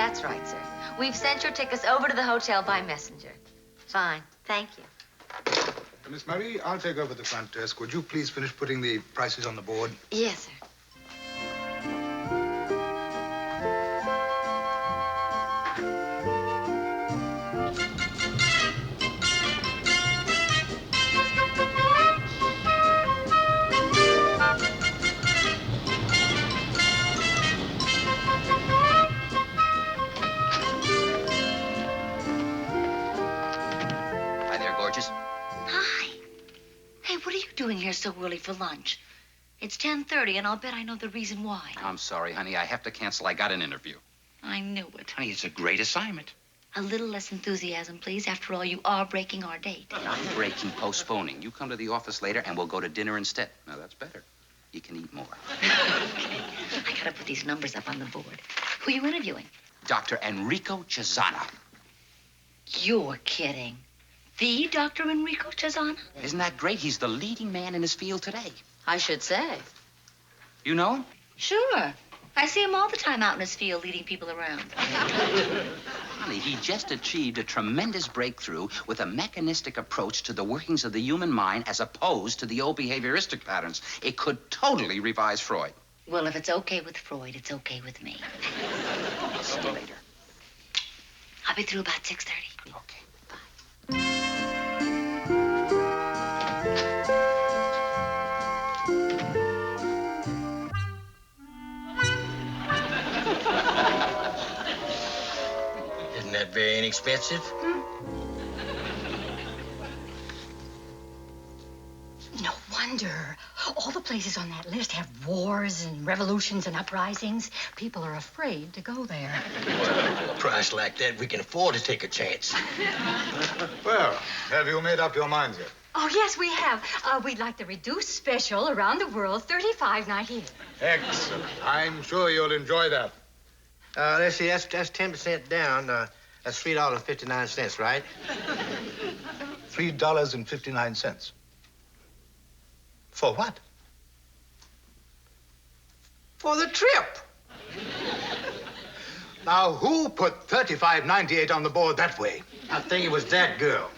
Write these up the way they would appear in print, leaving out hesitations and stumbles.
That's right, sir. We've sent your tickets over to the hotel by messenger. Fine. Thank you. Miss Murray, I'll take over the front desk. Would you please finish putting the prices on the board? Yes, sir. Hi there, gorgeous. Hi. Hey, what are you doing here so early for lunch? It's 10:30, and I'll bet I know the reason why. I'm sorry, honey. I have to cancel. I got an interview. I knew it. Honey, it's a great assignment. A little less enthusiasm, please. After all, you are breaking our date. Not breaking, postponing. You come to the office later, and we'll go to dinner instead. Now, that's better. You can eat more. Okay. I gotta put these numbers up on the board. Who are you interviewing? Dr. Enrico Cesana. You're kidding. The Dr. Enrico Cesana? Isn't that great? He's the leading man in his field today. I should say. You know him? Sure. I see him all the time out in his field leading people around. Honey, he just achieved a tremendous breakthrough with a mechanistic approach to the workings of the human mind as opposed to the old behavioristic patterns. It could totally revise Freud. Well, if it's okay with Freud, it's okay with me. See you later. I'll be through about 6:30. Okay. Isn't that very inexpensive? No wonder. All the places on that list have wars and revolutions and uprisings. People are afraid to go there. For a price like that, we can afford to take a chance. Well, have you made up your minds yet? Oh, yes, we have. We'd like the reduced special around the world, $35.98. Excellent. I'm sure you'll enjoy that. Let's see, that's 10% down. That's $3.59, right? $3.59. For what? For the trip. Now, who put $35.98 on the board that way? I think it was that girl.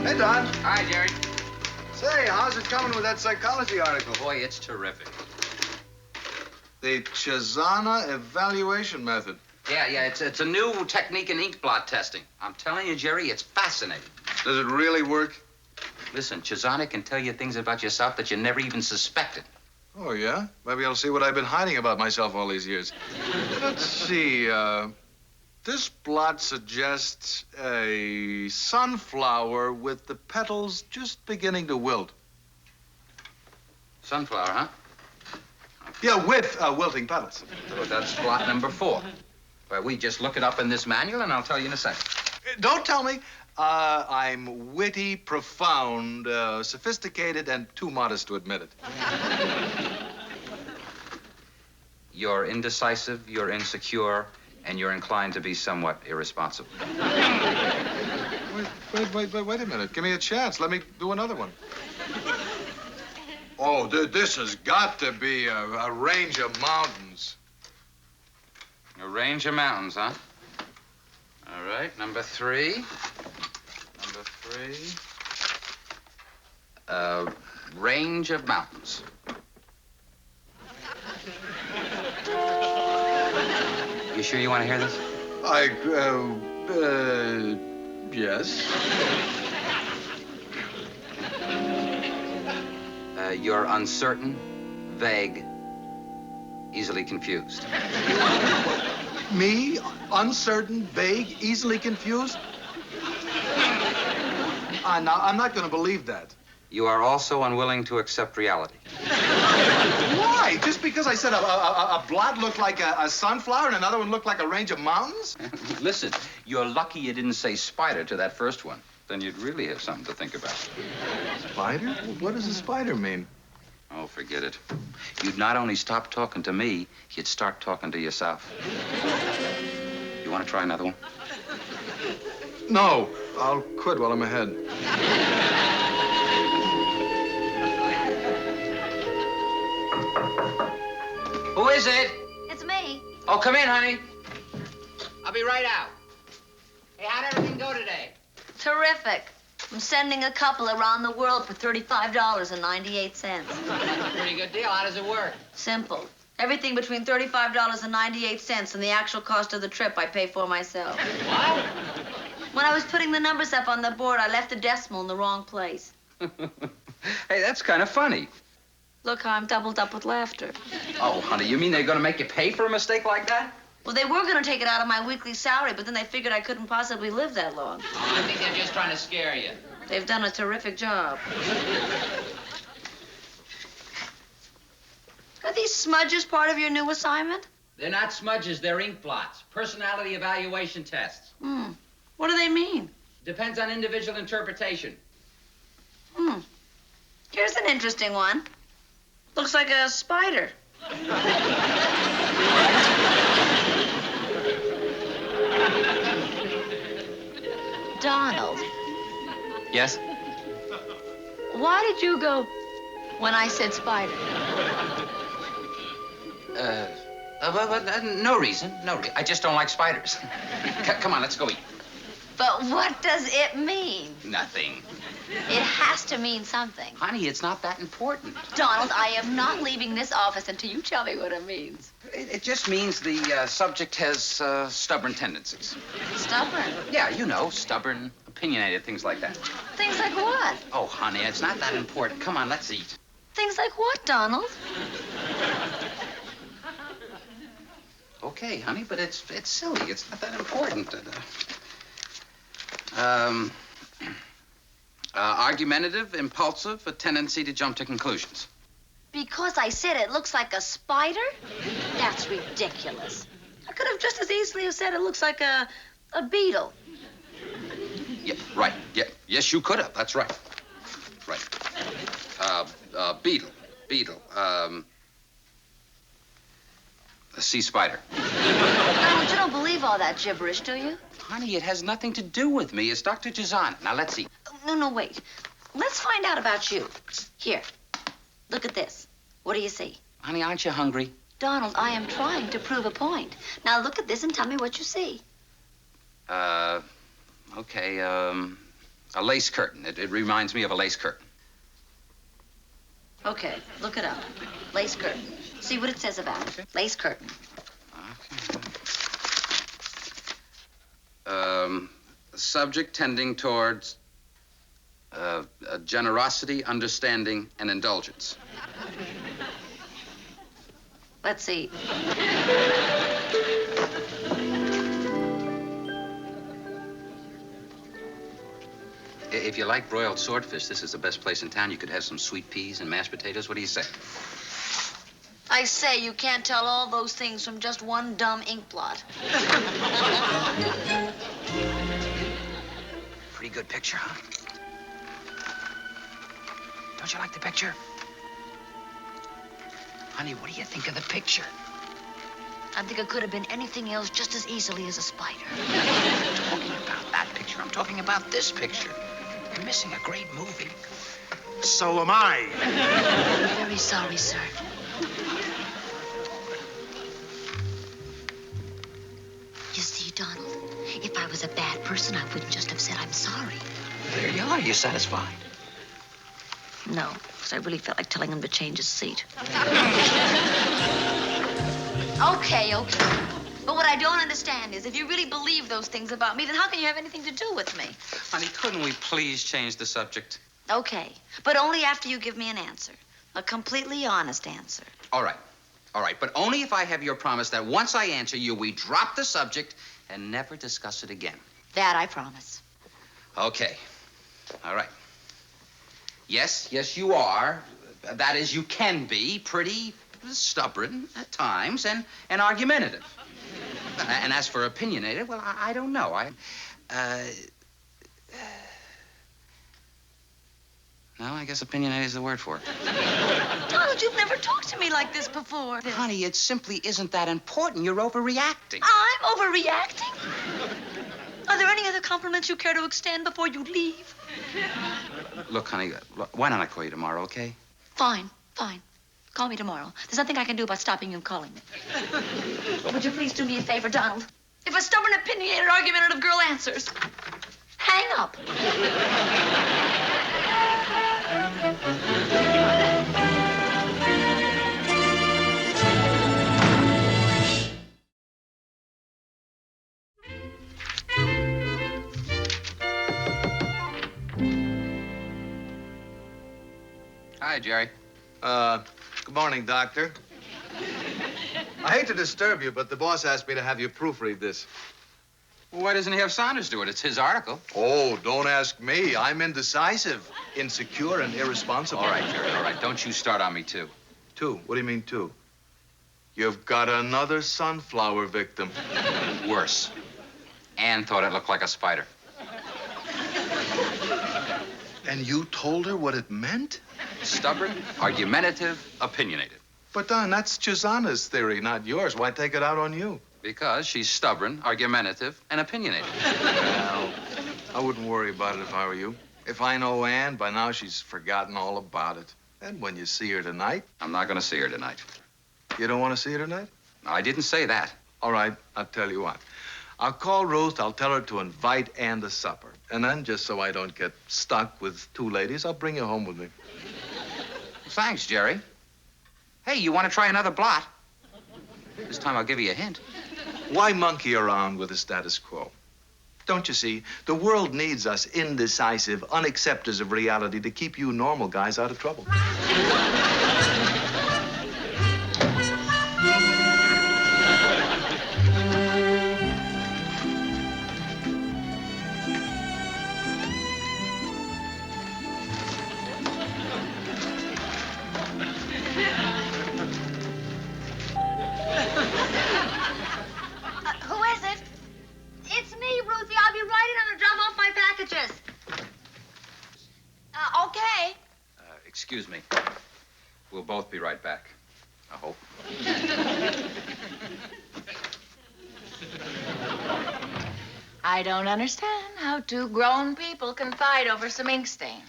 Hey, Don. Hi, Jerry. Say, how's it coming with that psychology article? Boy, it's terrific. The Cesana evaluation method. Yeah, it's a new technique in ink blot testing. I'm telling you, Jerry, it's fascinating. Does it really work? Listen, Cesana can tell you things about yourself that you never even suspected. Oh, yeah? Maybe I'll see what I've been hiding about myself all these years. Let's see, this blot suggests a sunflower with the petals just beginning to wilt. Sunflower, huh? Yeah, with wilting petals. So that's blot number 4. Well, we just look it up in this manual, and I'll tell you in a second. Don't tell me. I'm witty, profound, sophisticated, and too modest to admit it. You're indecisive, you're insecure, and you're inclined to be somewhat irresponsible. Wait a minute. Give me a chance. Let me do another one. Oh, this has got to be a range of mountains. A range of mountains, huh? All right, number 3. Number 3. Range of mountains. You sure you want to hear this? Yes. You're uncertain, vague, easily confused. Me? Uncertain, vague, easily confused? I'm not going to believe that. You are also unwilling to accept reality. Why? Just because I said a blot looked like a sunflower and another one looked like a range of mountains? Listen, you're lucky you didn't say spider to that first one. Then you'd really have something to think about. Spider? What does a spider mean? Oh, forget it. You'd not only stop talking to me, you'd start talking to yourself. You want to try another one? No. I'll quit while I'm ahead. Who is it? It's me. Oh, come in, honey. I'll be right out. Hey, how'd everything go today? Terrific. I'm sending a couple around the world for $35.98. Pretty good deal. How does it work? Simple. Everything between $35.98 and the actual cost of the trip I pay for myself. What? When I was putting the numbers up on the board, I left the decimal in the wrong place. Hey, that's kind of funny. Look how I'm doubled up with laughter. Oh, honey, you mean they're going to make you pay for a mistake like that? Well, they were going to take it out of my weekly salary, but then they figured I couldn't possibly live that long. Oh, I think they're just trying to scare you. They've done a terrific job. Are these smudges part of your new assignment? They're not smudges, they're ink blots. Personality evaluation tests. What do they mean? Depends on individual interpretation. Here's an interesting one. Looks like a spider. Donald, Yes? why did you go when I said spider? No reason. I just don't like spiders. Come on, let's go eat. But what does it mean? Nothing. It has to mean something. Honey, it's not that important. Donald, I am not leaving this office until you tell me what it means. It just means the subject has stubborn tendencies. Stubborn. Yeah, you know, stubborn, opinionated, things like that. Things like what? Oh, honey, it's not that important. Come on, let's eat. Things like what, Donald? Okay, honey, but it's silly. It's not that important. Argumentative, impulsive, a tendency to jump to conclusions. Because I said it looks like a spider? That's ridiculous. I could have just as easily have said it looks like a beetle. Yeah, right. Yeah, yes, you could have. That's right. Right. Beetle. A sea spider. Donald, you don't believe all that gibberish, do you? Honey, it has nothing to do with me. It's Dr. Jazan. Now, let's eat. No, wait. Let's find out about you. Here, look at this. What do you see? Honey, aren't you hungry? Donald, I am trying to prove a point. Now look at this and tell me what you see. Okay, a lace curtain. It reminds me of a lace curtain. Okay, look it up. Lace curtain. See what it says about it. Lace curtain. Subject tending towards generosity, understanding, and indulgence. Let's see. If you like broiled swordfish, this is the best place in town. You could have some sweet peas and mashed potatoes. What do you say? I say you can't tell all those things from just one dumb ink blot. Pretty good picture, huh? Don't you like the picture? Honey, what do you think of the picture? I think it could have been anything else just as easily as a spider. I'm not talking about that picture. I'm talking about this picture. You're missing a great movie. So am I. I'm very sorry, sir. You see, Donald, if I was a bad person, I wouldn't just have said I'm sorry. There you are. You're satisfied. No, because I really felt like telling him to change his seat. Okay. But what I don't understand is if you really believe those things about me, then how can you have anything to do with me? Honey, couldn't we please change the subject? Okay, but only after you give me an answer. A completely honest answer. All right. All right, but only if I have your promise that once I answer you, we drop the subject and never discuss it again. That I promise. Okay. All right. Yes, you are. That is, you can be pretty stubborn at times and argumentative. And as for opinionated, well, I don't know. No, I guess opinionated is the word for it. Donald, you've never talked to me like this before. Honey, it simply isn't that important. You're overreacting. I'm overreacting? Are there any other compliments you care to extend before you leave? Look, honey, why don't I call you tomorrow, okay? Fine. Call me tomorrow. There's nothing I can do about stopping you and calling me. But would you please do me a favor, Donald? If a stubborn, opinionated, argumentative girl answers, hang up. Hi, Jerry. Good morning, Doctor. I hate to disturb you, but the boss asked me to have you proofread this. Well, why doesn't he have Saunders do it? It's his article. Oh, don't ask me. I'm indecisive, insecure, and irresponsible. All right, Jerry, all right. Don't you start on me, too. Two? What do you mean, two? You've got another sunflower victim. Worse. Anne thought it looked like a spider. And you told her what it meant? Stubborn, argumentative, opinionated. But, Don, that's Chazana's theory, not yours. Why take it out on you? Because she's stubborn, argumentative, and opinionated. Well, I wouldn't worry about it if I were you. If I know Anne, by now she's forgotten all about it. And when you see her tonight... I'm not going to see her tonight. You don't want to see her tonight? I didn't say that. All right, I'll tell you what. I'll call Ruth. I'll tell her to invite Anne to supper. And then, just so I don't get stuck with two ladies, I'll bring you home with me. Thanks, Jerry. Hey, you want to try another blot? This time I'll give you a hint. Why monkey around with the status quo? Don't you see? The world needs us indecisive, unacceptors of reality to keep you normal guys out of trouble. Who is it? It's me, Ruthie. I'll be right in to drop off my packages. Okay. Excuse me. We'll both be right back. I hope. I don't understand how two grown people can fight over some ink stains.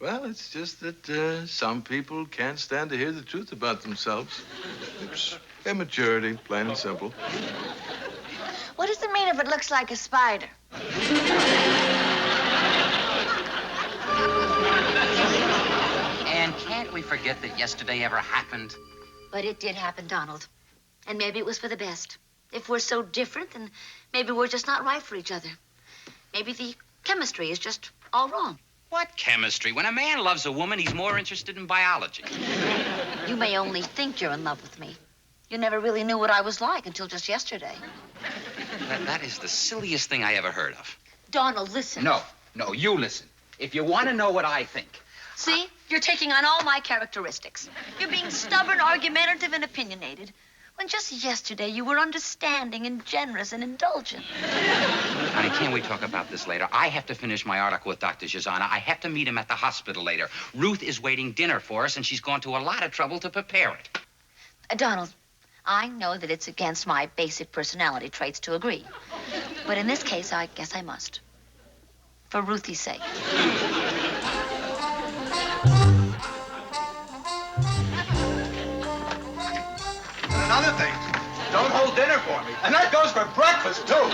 Well, it's just that some people can't stand to hear the truth about themselves. It's immaturity, plain and simple. What does it mean if it looks like a spider? And can't we forget that yesterday ever happened? But it did happen, Donald. And maybe it was for the best. If we're so different, then maybe we're just not right for each other. Maybe the chemistry is just all wrong. What chemistry? When a man loves a woman, he's more interested in biology. You may only think you're in love with me. You never really knew what I was like until just yesterday. That is the silliest thing I ever heard of. Donald, listen. No, you listen. If you want to know what I think. See? You're taking on all my characteristics. You're being stubborn, argumentative, and opinionated. When just yesterday you were understanding and generous and indulgent. Honey, can't we talk about this later? I have to finish my article with Dr. Shazana. I have to meet him at the hospital later. Ruth is waiting dinner for us, and she's gone to a lot of trouble to prepare it. Donald, I know that it's against my basic personality traits to agree. But in this case, I guess I must. For Ruthie's sake. Another thing, don't hold dinner for me. And that goes for breakfast, too.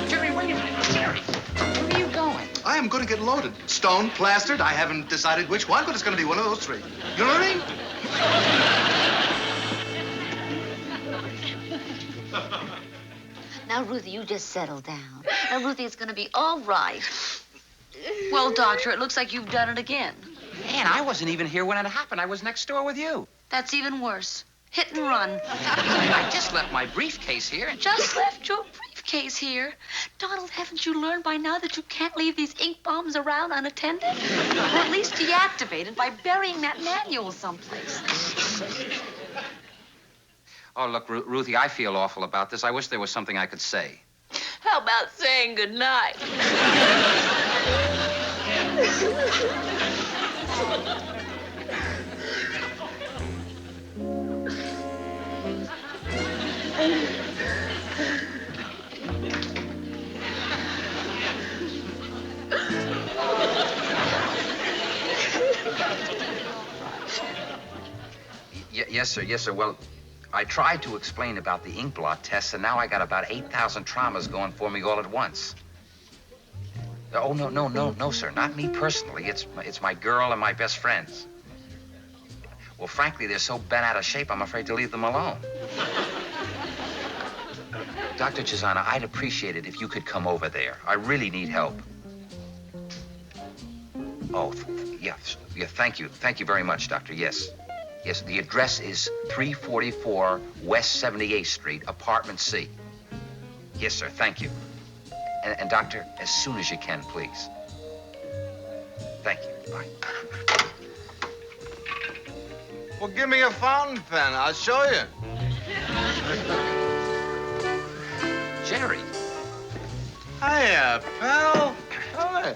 Jerry, wait a minute. Jerry, where are you going? I am going to get loaded. Stone, plastered, I haven't decided which one, but it's going to be one of those three. You know what I mean? Now, Ruthie, you just settle down. Now, Ruthie, it's going to be all right. Well, Doctor, it looks like you've done it again. Ann, I wasn't even here when it happened. I was next door with you. That's even worse. Hit and run. I just left my briefcase here. Just left your briefcase here. Donald, haven't you learned by now that you can't leave these ink bombs around unattended? Or at least deactivated by burying that manual someplace. Oh, look, Ruthie, I feel awful about this. I wish there was something I could say. How about saying goodnight? Yes, sir. Yes, sir. Well, I tried to explain about the ink blot test, and now I got about 8,000 traumas going for me all at once. Oh, no, sir. Not me personally. It's my girl and my best friends. Well, frankly, they're so bent out of shape, I'm afraid to leave them alone. Dr. Chisana, I'd appreciate it if you could come over there. I really need help. Oh, yeah, thank you. Thank you very much, Doctor. Yes. Yes, the address is 344 West 78th Street, apartment C. Yes, sir, thank you. And Doctor, as soon as you can, please. Thank you. Bye. Well, give me a fountain pen. I'll show you. Jerry. Hiya, pal. Hi.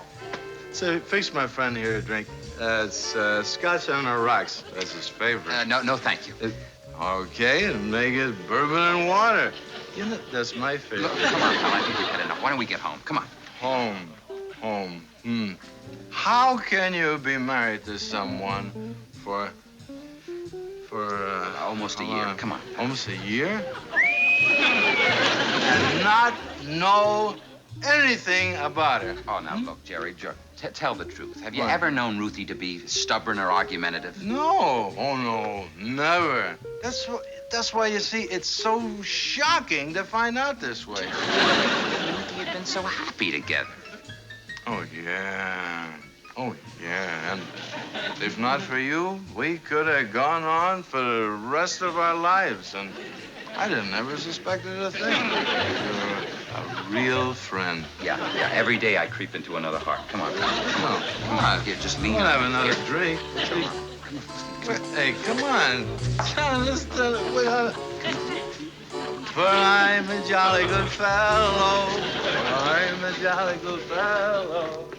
So, fix my friend here a drink. It's scotch on the rocks. That's his favorite. No, thank you. Okay, and make it bourbon and water. You know, that's my favorite. Look, come on, pal. I think we've had enough. Why don't we get home? Come on. Home. How can you be married to someone for almost a year. Come on. Almost a year? And not know anything about her? Oh, now, look, Jerry, tell the truth. Have you ever known Ruthie to be stubborn or argumentative? No. Oh, no. Never. That's why, you see, it's so shocking to find out this way. Ruthie had been so happy together. Oh, yeah. And if not for you, we could have gone on for the rest of our lives, and I'd have never suspected a thing. You're a real friend. Yeah. Every day I creep into another heart. Come on. Come on. Here, just lean We'll on. have another Here. drink. Hey, come on. John, for I'm a jolly good fellow. I'm a jolly good fellow.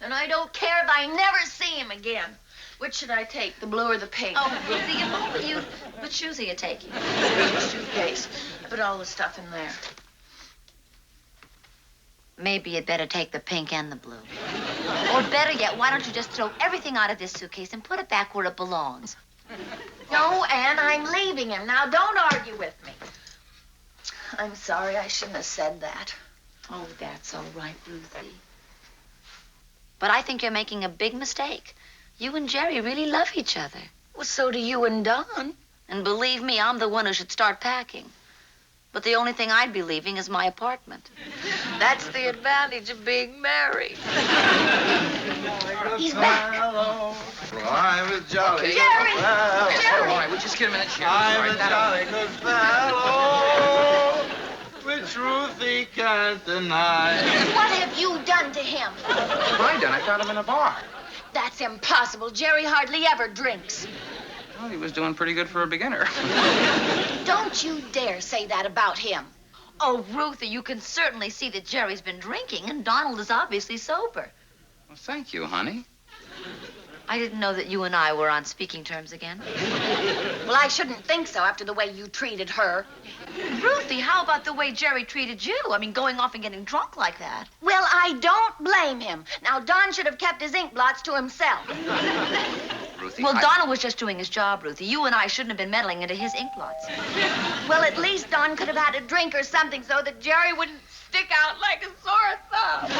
And I don't care if I never see him again. Which should I take, the blue or the pink? Oh, Ruthie, which shoes are you taking? Suitcase. I put all the stuff in there. Maybe you'd better take the pink and the blue. Or better yet, why don't you just throw everything out of this suitcase and put it back where it belongs? No, Anne, I'm leaving him. Now, don't argue with me. I'm sorry. I shouldn't have said that. Oh, that's all right, Ruthie. But I think you're making a big mistake. You and Jerry really love each other. Well, so do you and Don. And believe me, I'm the one who should start packing. But the only thing I'd be leaving is my apartment. That's the advantage of being married. He's back. I'm a jolly Jerry! good fellow. All right, we'll just get a minute, Jerry. I'm a jolly good fellow, which Ruthie can't deny. What have you done to him? What have I done? I found him in a bar. That's impossible. Jerry hardly ever drinks. Well, he was doing pretty good for a beginner. Don't you dare say that about him. Oh, Ruthie, you can certainly see that Jerry's been drinking, and Donald is obviously sober. Well, thank you, honey. I didn't know that you and I were on speaking terms again. Well, I shouldn't think so after the way you treated her. Ruthie, how about the way Jerry treated you? I mean, going off and getting drunk like that. Well, I don't blame him. Now, Don should have kept his ink blots to himself. Ruthie, Well, Donald was just doing his job, Ruthie. You and I shouldn't have been meddling into his ink blots. Well, at least Don could have had a drink or something so that Jerry wouldn't stick out like a sore thumb.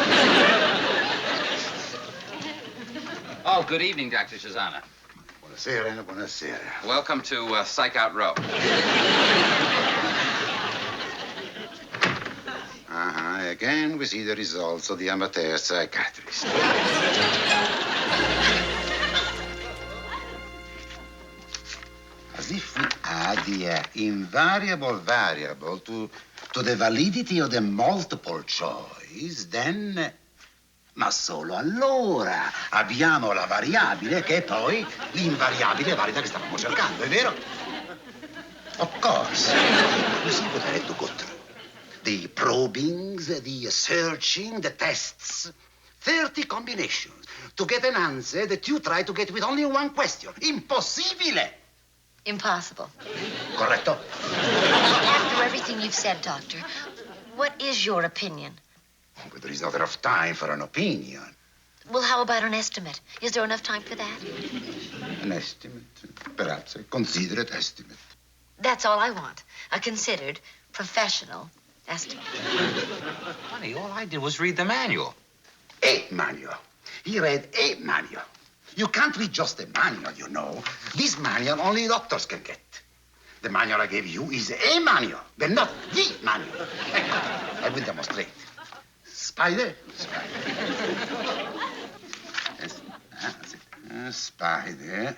Oh, good evening, Dr. Chisana. Buonasera, buonasera. Welcome to Psych Out Row. Again, we see the results of the amateur psychiatrist. As if we add the invariable variable to the validity of the multiple choice, then... Ma solo allora abbiamo la variabile che è poi l'invariabile valida che stavamo cercando, è vero? Of course. You see what I had to go through. The probings, the searching, the tests. 30 combinations to get an answer that you try to get with only one question. Impossibile! Impossible. Correcto? After everything you've said, Doctor, what is your opinion? But there is not enough time for an opinion. Well, how about an estimate? Is there enough time for that? An estimate? Perhaps a considerate estimate. That's all I want. A considered, professional estimate. Honey, all I did was read the manual. A manual. He read a manual. You can't read just a manual, you know. This manual only doctors can get. The manual I gave you is a manual, but not the manual. Ecco, I will demonstrate. Spider? Spider.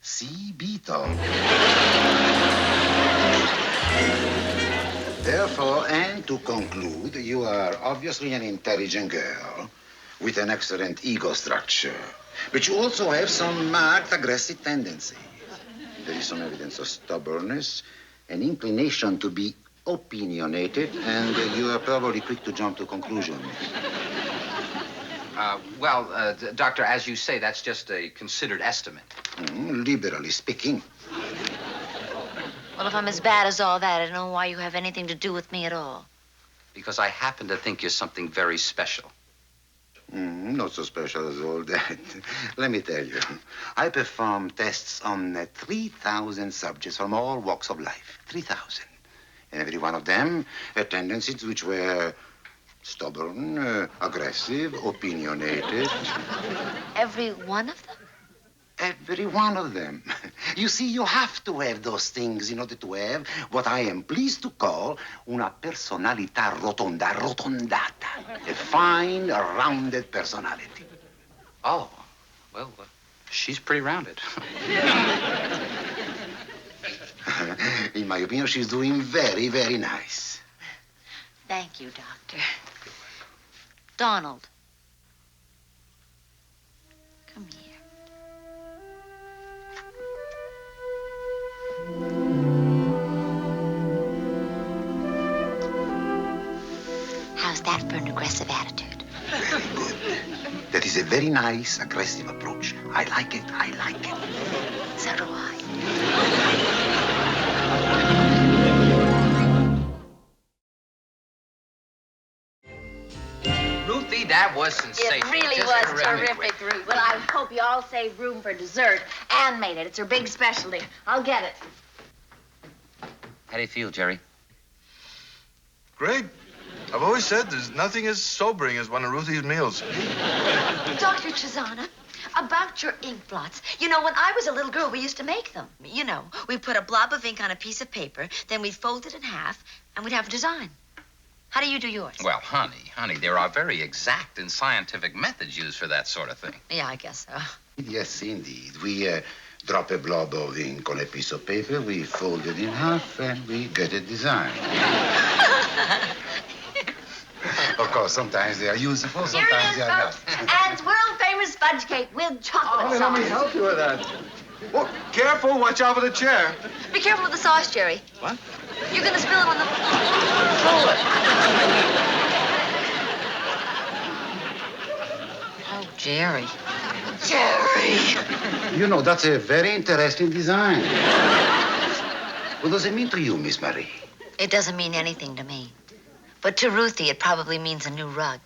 Sea beetle. Therefore, and to conclude, you are obviously an intelligent girl with an excellent ego structure. But you also have some marked aggressive tendencies. There is some evidence of stubbornness, an inclination to be opinionated, and you are probably quick to jump to conclusions. Doctor, as you say, that's just a considered estimate. Liberally speaking. Well, if I'm as bad as all that, I don't know why you have anything to do with me at all. Because I happen to think you're something very special. Not so special as all that. Let me tell you, I perform tests on 3,000 subjects from all walks of life. 3,000. And every one of them had tendencies which were stubborn, aggressive, opinionated. Every one of them? Every one of them. You see, you have to have those things in order to have what I am pleased to call una personalità rotonda, rotondata. A fine, rounded personality. Oh, well, she's pretty rounded. In my opinion, she's doing very, very nice. Thank you, Doctor. Donald. Come here. How's that for an aggressive attitude? Very good. That is a very nice, aggressive approach. I like it. I like it. So do I. Ruthie, that was sensational. It really Just was terrific, Ruth. Well, I hope you all saved room for dessert. Anne made it. It's her big specialty. I'll get it. How do you feel, Jerry? Great. I've always said there's nothing as sobering as one of Ruthie's meals. Dr. Chisana, about your ink blots. You know, when I was a little girl, we used to make them. You know, we put a blob of ink on a piece of paper, then we'd fold it in half, and we'd have a design. How do you do yours? Well, honey, there are very exact and scientific methods used for that sort of thing. Yeah, I guess so. Yes, indeed. We drop a blob of ink on a piece of paper, we fold it in half, and we get a design. Of course, sometimes they are useful, sometimes they are not. Anne's world-famous fudge cake with chocolate Let me sauce. help you with that. Oh, careful. Watch out for the chair. Be careful with the sauce, Jerry. What? You're going to spill it on the... Oh, Jerry. Jerry! You know, that's a very interesting design. What does it mean to you, Miss Marie? It doesn't mean anything to me. But to Ruthie, it probably means a new rug.